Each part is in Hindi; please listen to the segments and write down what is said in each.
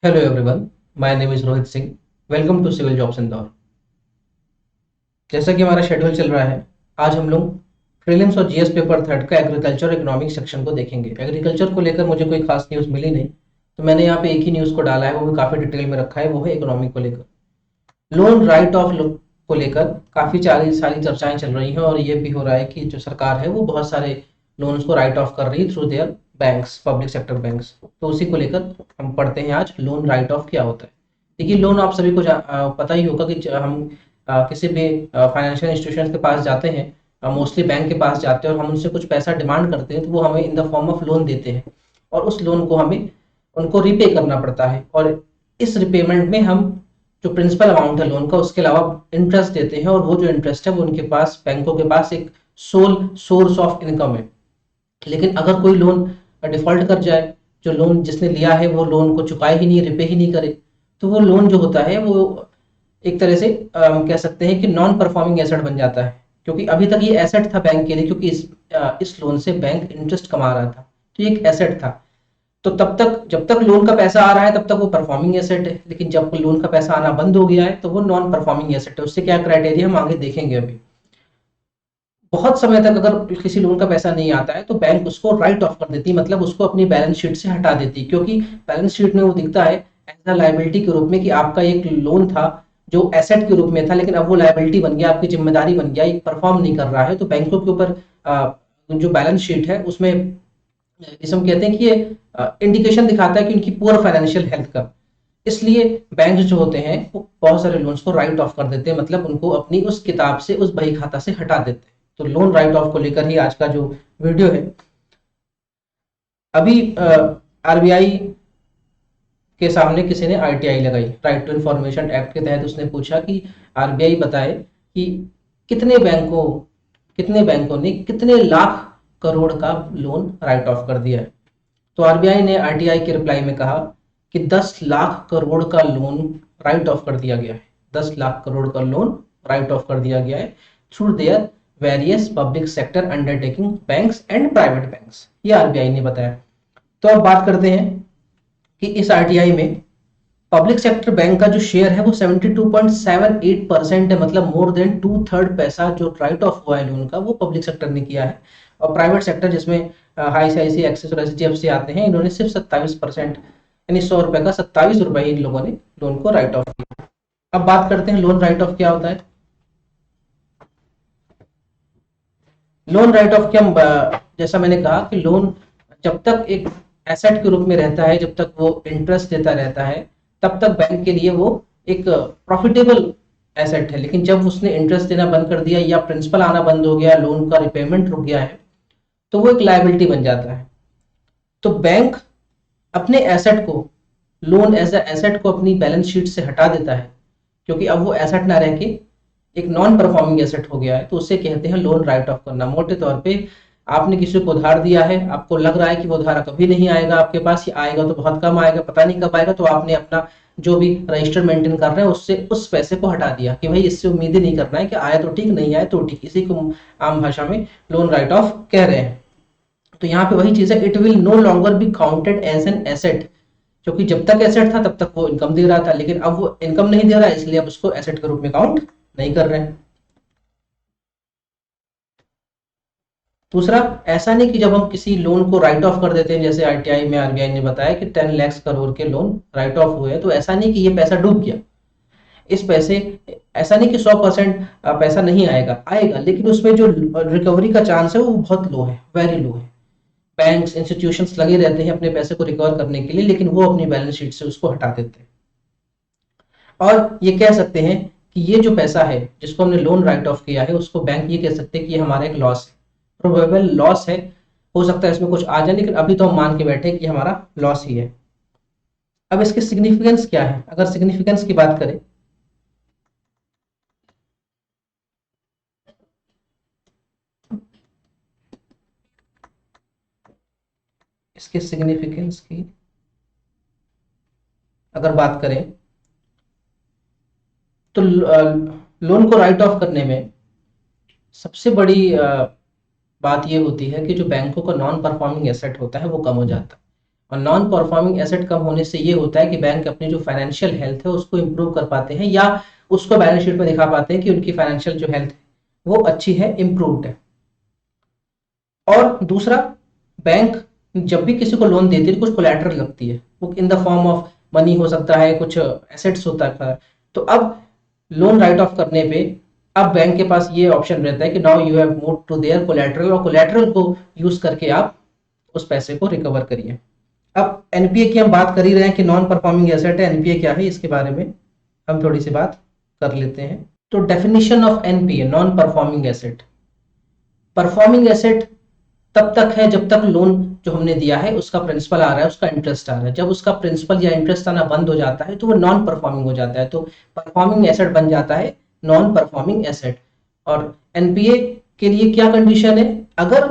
Hello everyone, my name is Rohit Singh. Welcome to civil jobs Indore. जैसा कि हमारा शेड्यूल चल रहा है, आज हम लोग प्रीलिम्स और जीएस पेपर थर्ड का एग्रीकल्चर इकोनॉमिक सेक्शन को देखेंगे। एग्रीकल्चर को लेकर मुझे कोई खास न्यूज़ मिली नहीं, तो मैंने यहाँ पे एक ही न्यूज़ को डाला है, वो भी काफ़ी डिटेल में रखा है। वो है इकोनॉमिक को लेकर, लोन राइट ऑफ को लेकर काफ़ी सारी सारी चर्चाएं चल रही हैं, और ये भी हो रहा है कि जो सरकार है वो बहुत सारे लोन्स को राइट ऑफ कर रही है through their banks, public sector banks. तो उसी को लेकर हम पढ़ते हैं आज, लोन राइट ऑफ क्या होता है। देखिए, लोन आप सभी को पता ही होगा कि हम किसी भी फाइनेंशियल इंस्टीट्यूशन के पास जाते हैं, मोस्टली बैंक के पास जाते हैं, और हम उनसे कुछ पैसा डिमांड करते हैं, तो वो हमें इन द फॉर्म ऑफ लोन देते हैं, और उस लोन को हमें उनको रीपे करना पड़ता है। और इस रिपेमेंट में हम जो प्रिंसिपल अमाउंट है लोन का, उसके अलावा इंटरेस्ट देते हैं, और वो जो इंटरेस्ट है वो उनके पास, बैंकों के पास एक सोल सोर्स ऑफ इनकम है। लेकिन अगर कोई लोन डिफॉल्ट कर जाए, जो लोन जिसने लिया है वो लोन को चुकाए ही नहीं, रिपे ही नहीं करे, तो वो लोन जो होता है वो एक तरह से कह सकते हैं कि नॉन परफॉर्मिंग एसेट बन जाता है। क्योंकि अभी तक ये एसेट था बैंक के लिए, क्योंकि इस लोन से बैंक इंटरेस्ट कमा रहा था, तो ये एक एसेट था। तो तब तक, जब तक लोन का पैसा आ रहा है, तब तक वो परफॉर्मिंग एसेट है। लेकिन जब लोन का पैसा आना बंद हो गया है, तो वो नॉन परफॉर्मिंग एसेट है। उससे क्या क्राइटेरिया हम आगे देखेंगे। अभी बहुत समय तक अगर किसी लोन का पैसा नहीं आता है, तो बैंक उसको राइट ऑफ कर देती है, मतलब उसको अपनी बैलेंस शीट से हटा देती है। क्योंकि बैलेंस शीट में वो दिखता है एज अ लाइबिलिटी के रूप में कि आपका एक लोन था जो एसेट के रूप में था, लेकिन अब वो लाइबिलिटी बन गया, आपकी जिम्मेदारी बन गया, ये परफॉर्म नहीं कर रहा है। तो बैंकों के ऊपर जो बैलेंस शीट है उसमें इसे हम कहते हैं कि ये इंडिकेशन दिखाता है कि उनकी पुअर फाइनेंशियल हेल्थ का। इसलिए बैंक जो होते हैं वो बहुत सारे लोन्स को राइट ऑफ कर देते हैं, मतलब उनको अपनी उस किताब से, उस बही खाता से हटा देते हैं। तो लोन राइट ऑफ को लेकर ही आज का जो वीडियो है। अभी आरबीआई के सामने किसी ने आरटीआई लगाई, राइट टू इंफॉर्मेशन एक्ट के तहत। उसने पूछा कि आरबीआई बताए कि कितने बैंकों कितने बैंकों ने कितने लाख करोड़ का लोन राइट ऑफ कर दिया है। तो आरबीआई ने आरटीआई के रिप्लाई में कहा कि 10 लाख करोड़ का लोन राइट ऑफ कर दिया गया है। 10 लाख करोड़ का लोन राइट ऑफ कर दिया गया है through their various public sector undertaking banks and private banks, ये आरबीआई ने बताया। तो अब बात करते हैं कि इस आरटीआई में पब्लिक सेक्टर बैंक का जो शेयर है वो 72.78% है, मतलब मोर देन 2/3 पैसा जो राइट ऑफ हुआ है लोन का, वो पब्लिक सेक्टर ने किया है। और प्राइवेट सेक्टर, जिसमें आईसीआईसी, एक्सिस और एचडीएफसी आते हैं, इन्होंने सिर्फ 27%, यानी 100 रुपए का 27 रुपए इन लोगों ने लोन को राइट ऑफ किया। अब बात करते हैं लोन राइट ऑफ क्या होता है। लोन राइट ऑफ क्या, जैसा मैंने कहा कि लोन जब तक एक एसेट के रूप में रहता है, जब तक वो इंटरेस्ट देता रहता है, तब तक बैंक के लिए वो एक प्रॉफिटेबल एसेट है। लेकिन जब उसने इंटरेस्ट देना बंद कर दिया, या प्रिंसिपल आना बंद हो गया, लोन का रिपेमेंट रुक गया है, तो वो एक लायबिलिटी बन जाता है। तो बैंक अपने एसेट को, लोन एज ए एसेट को अपनी बैलेंस शीट से हटा देता है, क्योंकि अब वो एसेट ना रह के एक नॉन परफॉर्मिंग एसेट हो गया है। तो उसे कहते हैं लोन राइट ऑफ करना। मोटे तौर पे आपने किसी को उधार दिया है, आपको लग रहा है कि वो उधार कभी नहीं आएगा आपके पास, या आएगा तो बहुत कम आएगा, पता नहीं कब आएगा, तो आपने अपना जो भी रजिस्टर मेंटेन कर रहे हैं उससे उस पैसे को हटा दिया कि भाई इससे उम्मीद ही नहीं करना है कि आया तो ठीक, नहीं आया तो ठीक। इसी को आम भाषा में लोन राइट ऑफ कह रहे हैं। तो यहाँ पे वही चीज है, it will no longer be counted as an asset. क्योंकि जब तक एसेट था तब तक वो इनकम दे रहा था, लेकिन अब वो इनकम नहीं दे रहा है, इसलिए अब उसको एसेट के रूप में काउंट नहीं कर रहे हैं। दूसरा, ऐसा नहीं कि जब हम किसी लोन को राइट ऑफ कर देते हैं, जैसे आरटीआई में आरबीआई ने बताया कि 10 लाख करोड़ के लोन राइट ऑफ हुए, तो ऐसा नहीं कि ये पैसा डूब गया। इस पैसे, ऐसा नहीं कि 100% पैसा नहीं आएगा, आएगा, लेकिन उसमें जो रिकवरी का चांस है वो बहुत लो है, वेरी लो है। बैंक्स, इंस्टीट्यूशंस लगे रहते हैं अपने पैसे को रिकवर करने के लिए, लेकिन वो अपनी बैलेंस शीट से उसको हटा देते हैं। और ये कह सकते हैं कि ये जो पैसा है जिसको हमने लोन राइट ऑफ किया है, उसको बैंक ये कह सकते हैं कि ये हमारा एक लॉस है, प्रोबेबल लॉस है। हो सकता है इसमें कुछ आ जाए, लेकिन अभी तो हम मान के बैठे कि हमारा लॉस ही है। अब इसकी सिग्निफिकेंस क्या है, अगर सिग्निफिकेंस की बात करें, इसके सिग्निफिकेंस की अगर बात करें, तो लोन को राइट ऑफ करने में सबसे बड़ी बात ये होती है कि जो बैंकों का नॉन परफॉर्मिंग एसेट होता है वो कम हो जाता है। और नॉन परफॉर्मिंग एसेट कम होने से ये होता है कि बैंक अपनी जो फाइनेंशियल हेल्थ है उसको इंप्रूव कर पाते हैं, या उसको बैलेंस शीट में दिखा पाते हैं कि उनकी फाइनेंशियल जो हेल्थ है वो अच्छी है, इम्प्रूव्ड है। और दूसरा, बैंक जब भी किसी को लोन देती है तो कुछ कोलैटरल लगती है, वो इन द फॉर्म ऑफ मनी हो सकता है, कुछ एसेट्स होता है। तो अब लोन राइट ऑफ करने पे अब बैंक के पास ये ऑप्शन रहता है कि now you have move to their collateral, और कोलैटरल को यूज करके आप उस पैसे को रिकवर करिए। अब एनपीए की हम बात कर ही रहे हैं कि नॉन परफॉर्मिंग एसेट है, एनपीए क्या है इसके बारे में हम थोड़ी सी बात कर लेते हैं। तो definition of NPA, non performing asset. Performing asset तब तक है जब तक लोन जो हमने दिया है उसका प्रिंसिपल आ रहा है, उसका इंटरेस्ट आ रहा है। जब उसका प्रिंसिपल या इंटरेस्ट आना बंद हो जाता है तो वो नॉन परफॉर्मिंग हो जाता है, तो परफॉर्मिंग एसेट बन जाता है नॉन परफॉर्मिंग एसेट। और एनपीए के लिए क्या कंडीशन है, अगर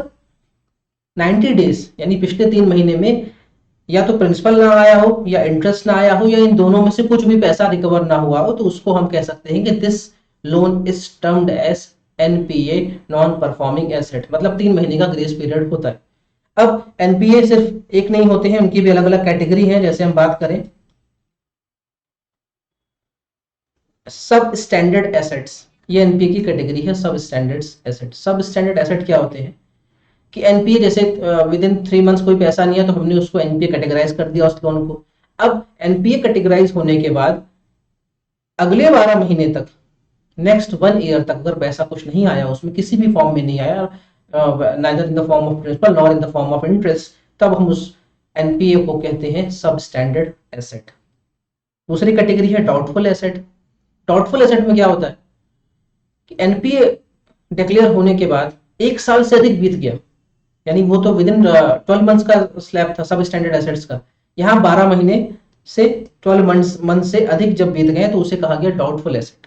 90 डेज यानी पिछले 3 महीने में या तो प्रिंसिपल ना आया हो या इंटरेस्ट ना आया हो या इन दोनों में से कुछ भी पैसा रिकवर ना हुआ हो, तो उसको हम कह सकते हैं कि this loan is termed as NPA, non performing asset. मतलब 3 महीने का ग्रेस पीरियड होता है। अब एनपीए सिर्फ एक नहीं होते हैं, उनकी भी अलग अलग कैटेगरी है। जैसे हम बात करें सब स्टैंडर्ड एसेट्स, ये एनपीए की कैटेगरी है, सब स्टैंडर्ड एसेट। सब स्टैंडर्ड एसेट क्या होते हैं कि एनपीए जैसे विद इन 3 मंथ्स कोई पैसा नहीं है तो हमने उसको एनपीए कैटेगराइज कर दिया उस लोन को। अब एनपीए कैटेगराइज होने के बाद अगले 12 महीने तक, नेक्स्ट 1 ईयर तक अगर पैसा कुछ नहीं आया, उसमें किसी भी फॉर्म में नहीं आया, neither in the form of principal nor in the form of interest, तब हम उस एनपीए को कहते हैं सब स्टैंडर्ड एसेट। दूसरी कैटेगरी है डाउटफुल एसेट। डाउटफुल एसेट में क्या होता है कि एनपीए डिक्लेयर होने के बाद 1 साल से अधिक बीत गया, यानी वो तो विद इन 12 मंथ्स का स्लैब था सब स्टैंडर्ड एसेट्स का, यहाँ 12 महीने से 12 मंथ से अधिक जब बीत गए तो उसे कहा गया डाउटफुल एसेट।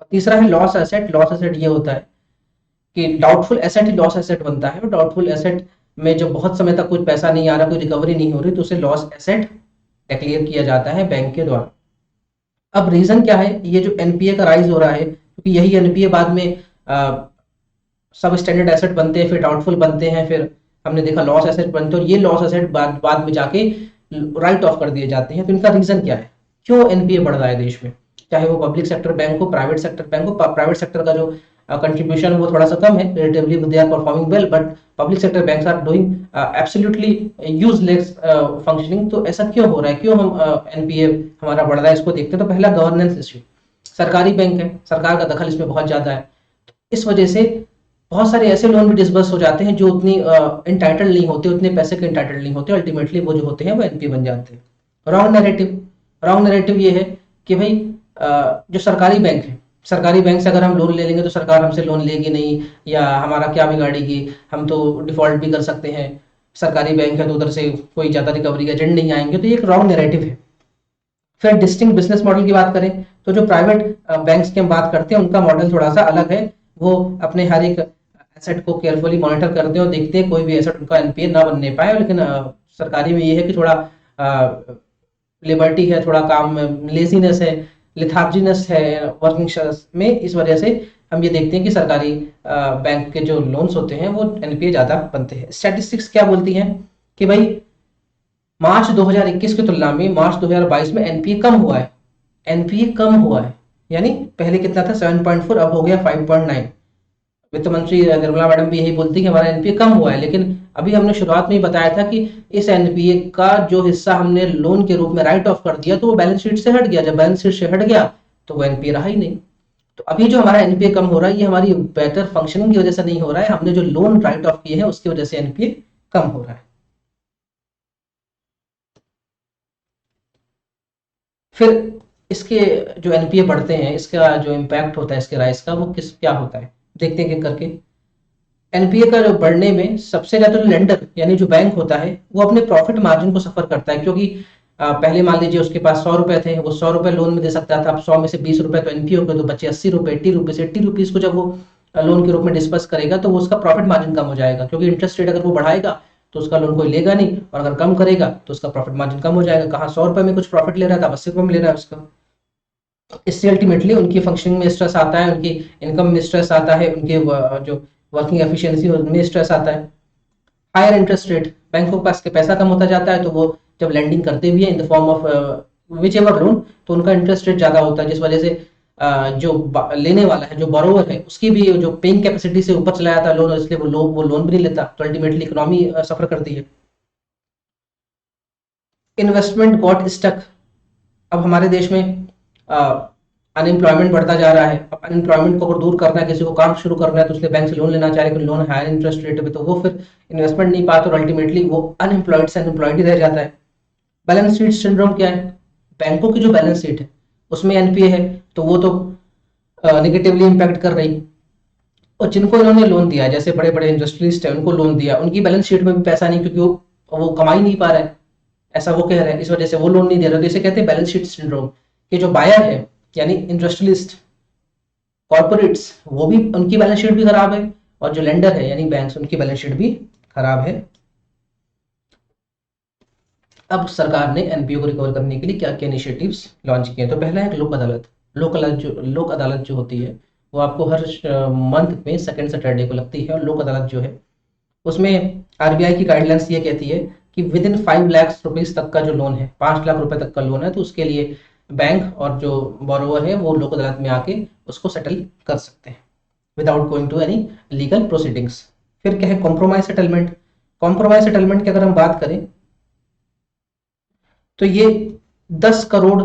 और तीसरा है लॉस एसेट। लॉस एसेट ये होता है कि डाउटफुल एसेट ही लॉस एसेट बनता है, और डाउटफुल एसेट में जब बहुत समय तक कुछ पैसा नहीं आ रहा, कोई रिकवरी नहीं हो रही, तो उसे लॉस एसेट डिक्लेयर किया जाता है बैंक के द्वारा। अब रीजन क्या है, ये जो एनपीए का राइज हो रहा है, क्योंकि यही एनपीए बाद में सब स्टैंडर्ड एसेट बनते हैं, फिर डाउटफुल बनते हैं, फिर हमने देखा लॉस एसेट बनते हैं, और ये लॉस एसेट बाद में जाके राइट ऑफ कर दिए जाते हैं। तो इनका रीजन क्या है, क्यों एनपीए बढ़ रहा है देश में, चाहे वो पब्लिक सेक्टर बैंक हो, प्राइवेट सेक्टर बैंक हो। प्राइवेट सेक्टर का जो कंट्रीब्यूशन वो थोड़ा सा कम है relatively, they are performing well, but public sector banks are doing absolutely useless functioning. तो ऐसा क्यों हो रहा है, क्यों हम एनपीए हमारा बढ़ रहा है, इसको देखते हैं। तो पहला गवर्नेंस इश्यू, सरकारी बैंक है, सरकार का दखल इसमें बहुत ज्यादा है, इस वजह से बहुत सारे ऐसे लोन भी डिसबर्स हो जाते हैं जो उतनी इंटाइटल नहीं होते, उतने पैसे के इंटाइटल नहीं होते, अल्टीमेटली वो जो होते हैं वो एनपी बन जाते हैं। रॉन्ग नैरेटिव, रॉन्ग नैरेटिव ये है कि भाई जो सरकारी बैंक है, सरकारी बैंक से अगर हम लोन ले लेंगे तो सरकार हमसे लोन लेगी नहीं, या हमारा क्या बिगाड़ेगी, हम तो डिफॉल्ट भी कर सकते हैं, सरकारी बैंक है तो उधर से कोई ज्यादा रिकवरी एजेंट नहीं आएंगे। तो ये एक रॉन्ग नैरेटिव है। फिर डिस्टिंक्ट बिजनेस मॉडल की बात करें तो जो प्राइवेट बैंक्स की हम बात करते हैं उनका मॉडल थोड़ा सा अलग है। वो अपने हर एक एसेट को केयरफुली मॉनिटर करते हैं और देखते हैं कोई भी एसेट उनका एनपीए ना बनने पाए। लेकिन सरकारी में ये है कि थोड़ा लिबर्टी है, थोड़ा काम में लेजीनेस है, लिथार्जीनेस है वर्किंग में। इस वजह से हम ये देखते हैं कि सरकारी बैंक के जो लोन्स होते हैं वो एनपीए ज्यादा बनते हैं। स्टैटिस्टिक्स क्या बोलती हैं कि भाई मार्च 2021 की तुलना में मार्च 2022 में एनपीए कम हुआ है। एनपीए कम हुआ है यानी पहले कितना था 7.4, अब हो गया 5.9। वित्त मंत्री निर्मला मैडम भी यही बोलती है कि हमारा एनपीए कम हुआ है, लेकिन अभी हमने शुरुआत में ही बताया था कि इस एनपीए का जो हिस्सा हमने लोन के रूप में राइट ऑफ कर दिया तो वो बैलेंस शीट से हट गया। जब बैलेंस शीट से हट गया तो वो एनपीए रहा ही नहीं। तो अभी जो हमारा एनपीए कम हो रहा है ये हमारी बेटर फंक्शनिंग की वजह से नहीं हो रहा है, हमने जो लोन राइट ऑफ किए हैं उसकी वजह से एनपीए कम हो रहा है। फिर इसके जो एनपीए बढ़ते हैं इसका जो इम्पैक्ट होता है इसके राइज का वो किस क्या होता है, देखते हैं कि करके। एनपीए का जो बढ़ने में सबसे ज्यादा जो लेंडर यानी जो बैंक होता है वो अपने प्रॉफिट मार्जिन को सफर करता है, क्योंकि पहले मान लीजिए उसके पास 100 रुपए थे, वो 100 रुपए लोन में दे सकता था, अब 100 में से 20 रुपए तो एनपीए हो गए, तो बचे 80 रुपए। 80 रुपए से 80 रुपीज को जब वो लोन के रूप में डिस्पर्स करेगा तो वो उसका प्रॉफिट मार्जिन कम हो जाएगा, क्योंकि इंटरेस्ट रेट अगर वो बढ़ाएगा तो उसका लोन कोई लेगा नहीं, और अगर कम करेगा तो उसका प्रॉफिट मार्जिन कम हो जाएगा। कहाँ 100 रुपए में कुछ प्रॉफिट ले रहा था, 80 रुपए में ले रहा है उसका। इससे अल्टीमेटली उनकी फंक्शनिंग में स्ट्रेस आता है, उनकी इनकम में स्ट्रेस आता है, उनके जो वर्किंग एफिशिएंसी उनमें स्ट्रेस आता है। हायर इंटरेस्ट रेट, बैंकों के पास के पैसा कम होता जाता है तो वो जब लैंडिंग करते भी है इन the form of which ever loan, तो उनका इंटरेस्ट रेट ज्यादा होता है, जिस वजह से जो लेने वाला है, जो बोरोवर है, उसकी भी जो पेइंग कैपेसिटी से ऊपर चला जाता है लोन, इसलिए वो लोन भी नहीं लेता, तो अल्टीमेटली इकोनॉमी सफर करती है। इन्वेस्टमेंट गॉट स्टक, अब हमारे देश में अनएम्प्लॉयमेंट बढ़ता जा रहा है। अब अनएम्प्लॉयमेंट को अगर दूर करना है, किसी को काम शुरू करना है, तो उसने बैंक से लोन लेना चाह रहे, लेकिन लोन हायर इंटरेस्ट रेट पे, तो वो फिर इन्वेस्टमेंट नहीं पाता और अल्टीमेटली वो अनएम्प्लॉयड से अनएम्प्लॉयड ही रह जाता है। बैलेंस शीट सिंड्रोम क्या है? बैंकों की जो बैलेंस शीट है उसमें एनपीए है, तो वो तो निगेटिवली इम्पैक्ट कर रही, और जिनको इन्होंने लोन दिया, जैसे बड़े बड़े इंडस्ट्रियलिस्ट है, उनको लोन दिया, उनकी बैलेंस शीट में भी पैसा नहीं, क्योंकि वो कमा ही नहीं पा रहा है, ऐसा वो कह रहे हैं, इस वजह से वो लोन नहीं दे रहे, तो इसे कहते हैं बैलेंस शीट सिंड्रोम। कि जो बायर है यानी इंडस्ट्रियलिस्ट, कॉर्पोरेट्स, वो भी, उनकी बैलेंस शीट भी खराब है, और जो लेंडर है यानी बैंक्स, उनकी बैलेंस शीट भी खराब है। अब सरकार ने एनपीओ को रिकवर करने के लिए क्या क्या इनिशिएटिव्स लॉन्च किए हैं? तो पहला है लोक अदालत। लोक अदालत जो होती है वो आपको हर मंथ में सेकंड सैटरडे को लगती है, और लोक अदालत जो है उसमें आरबीआई की गाइडलाइंस ये कहती है कि विद इन 5 लाख रुपीज तक का जो लोन है, 5 लाख रुपए तक का लोन है, तो उसके लिए बैंक और जो बोरोवर है वो लोक अदालत में आके उसको सेटल कर सकते हैं without going to any legal proceedings. फिर क्या है? Compromise settlement. कॉम्प्रोमाइज सेटलमेंट की अगर हम बात करें तो ये 10 करोड़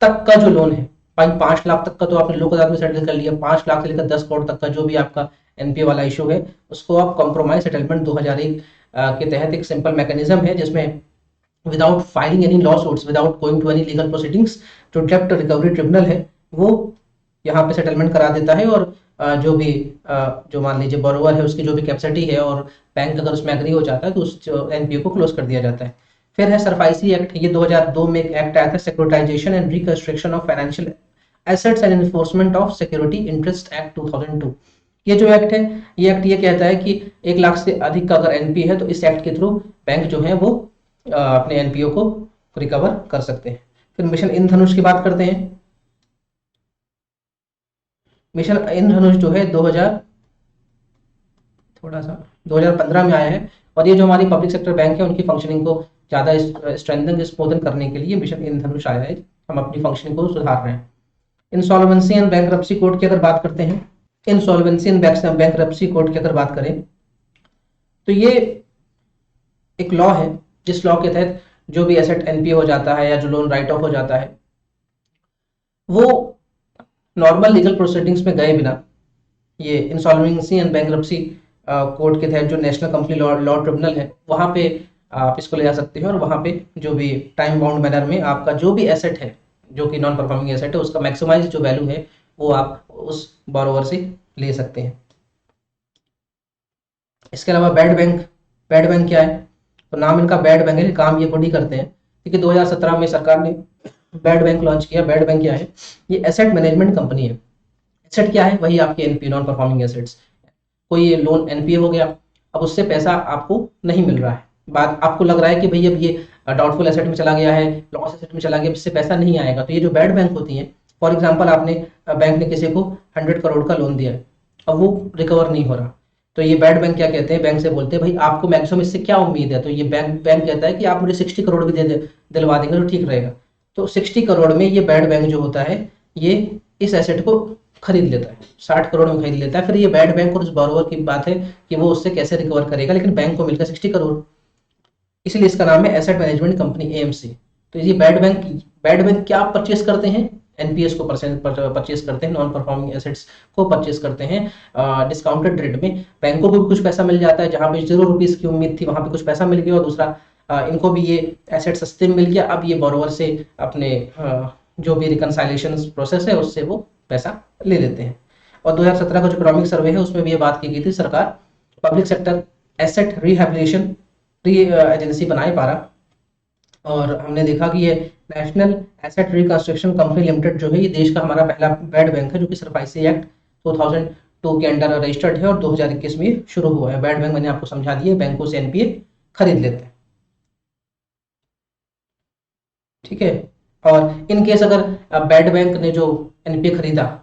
तक का जो लोन है, 5 लाख तक का तो आपने लोक अदालत में सेटल कर लिया, 5 लाख से लेकर 10 करोड़ तक का जो भी आपका एनपीए वाला इशू है, उसको आप कॉम्प्रोमाइज सेटलमेंट 2001 के तहत एक सिंपल मैकेनिज्म है, जिसमें without filing any lawsuits, without going to any legal proceedings, जो डेप्ट रिकवरी ट्रिब्यूनल है वो यहाँ पे सेटलमेंट करा देता है, और जो भी जो मान लीजिए बोरोवर है उसकी जो भी कैपेसिटी है, और बैंक अगर उसमें एग्री हो जाता है, तो उस एनपीओ को क्लोज कर दिया जाता है। फिर है सरफाइसी एक्ट, ये 2002 में एक एक्ट आया था, securitisation and reconstruction of financial assets and enforcement of security interest act 2002। ये जो एक्ट है, ये एक्ट ये कहता है कि 1 लाख से अधिक का अगर एनपी है, तो इस एक्ट के थ्रू बैंक जो है वो अपने एनपीओ को रिकवर कर सकते हैं। फिर मिशन इंद्रधनुष की बात करते हैं। मिशन इंद्रधनुष जो है 2015 में आया है, और ये जो हमारी पब्लिक सेक्टर बैंक है उनकी फंक्शनिंग को ज़्यादा स्ट्रेंथन स्मूथन करने के लिए मिशन इंद्रधनुष आया है, हम अपनी फंक्शनिंग को सुधार रहे हैं। इंसॉल्वेंसी एंड बैंकरप्सी कोड की अगर बात करते हैं, इंसॉल्वेंसी एंड बैंकरप्सी कोड की अगर बात करें, तो ये एक लॉ है जिस लॉ के तहत जो भी एसेट एनपीए हो जाता है या जो लोन राइट ऑफ हो जाता है, वो नॉर्मल लीगल प्रोसीडिंग्स में गए बिना ये इंसॉल्वेंसी एंड बैंकरप्सी कोड के तहत जो नेशनल कंपनी लॉ ट्रिब्यूनल है, वहाँ पे आप इसको ले जा सकते हैं, और वहाँ पे जो भी टाइम बाउंड मैनर में आपका जो भी एसेट है, जो कि नॉन परफॉर्मिंग एसेट है, उसका मैक्सिमाइज जो वैल्यू है वो आप उस बोरोवर से ले सकते हैं। इसके अलावा बैड बैंक क्या है? तो नाम इनका बैड बैंक है, काम ये खुद ही करते हैं, क्योंकि 2017 में सरकार ने बैड बैंक लॉन्च किया। बैड बैंक क्या है? ये एसेट मैनेजमेंट कंपनी है। एसेट क्या है? वही आपके एनपी, नॉन परफॉर्मिंग एसेट्स। कोई लोन एनपीए हो गया, अब उससे पैसा आपको नहीं मिल रहा है, बात आपको लग रहा है कि भाई अब ये डाउटफुल एसेट में चला गया है, लॉस एसेट में चला गया, इससे पैसा नहीं आएगा, तो ये जो बैड बैंक होती है, फॉर एग्जांपल आपने बैंक ने किसी को 100 करोड़ का लोन दिया है, अब वो रिकवर नहीं हो रहा, तो ये बैड बैंक क्या कहते हैं, बैंक से बोलते हैं भाई आपको मैक्सिमम इससे क्या उम्मीद है, तो ये बैंक कहता है कि आप मुझे 60 करोड़ भी दिलवा देंगे तो ठीक रहेगा। तो 60 करोड़ में ये बैड बैंक जो होता है ये इस एसेट को खरीद लेता है, 60 करोड़ में खरीद लेता है। फिर ये बैड बैंक और उस बोरोवर की बात है कि वो उससे कैसे रिकवर करेगा, लेकिन बैंक को मिलकर 60 करोड़, इसलिए इसका नाम है एसेट मैनेजमेंट कंपनी, एएमसी। तो ये बैड बैंक क्या परचेस करते हैं? एनपीएस को परचेस करते हैं, नॉन परफॉर्मिंग एसेट्स को परचेस करते हैं डिस्काउंटेड रेट में। बैंकों को भी कुछ पैसा मिल जाता है, जहां पे 0 रुपीज की उम्मीद थी वहां पे कुछ पैसा मिल गया, और दूसरा इनको भी ये एसेट सस्ते में मिल गया। अब ये बोरोवर से अपने जो भी रिकनसाइलेशन प्रोसेस है उससे वो पैसा ले लेते हैं। और 2017 का जो इकोनॉमिक सर्वे है उसमें भी ये बात की गई थी, सरकार public sector asset rehabilitation agency बनाए पारा, और हमने देखा कि ये national asset reconstruction company limited जो है ये देश का हमारा पहला बैड बैंक है, जो कि सिर्फ आईसी एक्ट 2002 के अंडर रजिस्टर्ड है और 2021 में शुरू हुआ है। बैड बैंक मैंने आपको समझा दिया, बैंकों से एनपीए खरीद लेते हैं, ठीक है। और इन केस अगर बैड बैंक ने जो एनपीए खरीदा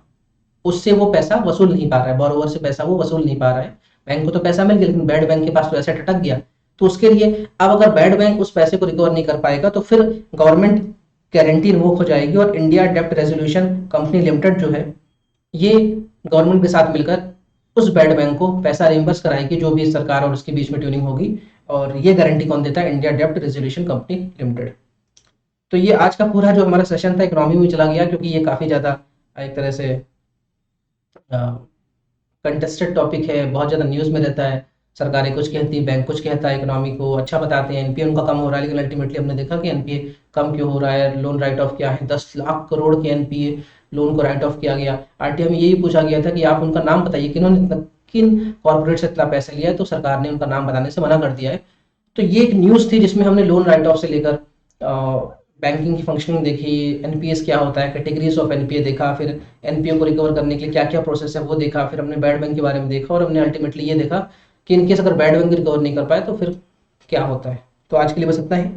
उससे वो पैसा वसूल नहीं पा रहा है, बोरोवर से पैसा वो वसूल नहीं पा रहा है, बैंक को तो पैसा मिल गया, लेकिन बैड बैंक के पास तो एसेट अटक गया। तो उसके लिए अब अगर बैड बैंक उस पैसे को रिकवर नहीं कर पाएगा तो फिर गवर्नमेंट गारंटी रिवोक हो जाएगी और इंडिया डेप्ट रेजोल्यूशन कंपनी लिमिटेड जो है ये गवर्नमेंट के साथ मिलकर उस बैड बैंक को पैसा रिइंबर्स कराएगी, जो भी सरकार और उसके बीच में ट्यूनिंग होगी। और ये गारंटी कौन देता है? इंडिया डेप्ट रेजोल्यूशन कंपनी लिमिटेड। तो ये आज का पूरा जो हमारा सेशन था इकोनॉमी में चला गया, क्योंकि ये काफ़ी ज़्यादा एक तरह से कंटेस्टेड टॉपिक है, बहुत ज़्यादा न्यूज़ में रहता है। सरकारें कुछ कहती हैं, बैंक कुछ कहता है, इकोनॉमी को अच्छा बताते हैं, एनपीए उनका कम हो रहा है, लेकिन अल्टीमेटली हमने देखा कि एनपीए कम क्यों हो रहा है। लोन राइट ऑफ क्या है? 10 लाख करोड़ के एनपीए लोन को राइट ऑफ किया गया। आरटीआई में यही पूछा गया था कि आप उनका नाम बताइए, किन कॉर्पोरेट से इतना पैसा लिया है, तो सरकार ने उनका नाम बताने से मना कर दिया है। तो ये एक न्यूज़ थी जिसमें हमने लोन राइट ऑफ से लेकर बैंकिंग की फंक्शनिंग देखी, एनपीएस क्या होता है, कैटेगरीज ऑफ एनपीए देखा, फिर एनपीए को रिकवर करने के लिए क्या क्या प्रोसेस है वो देखा, फिर हमने बैड बैंक के बारे में देखा, और हमने अल्टीमेटली ये देखा कि इनकेस अगर बैड बैंक रिकवर नहीं कर पाए तो फिर क्या होता है। तो आज के लिए बस इतना ही।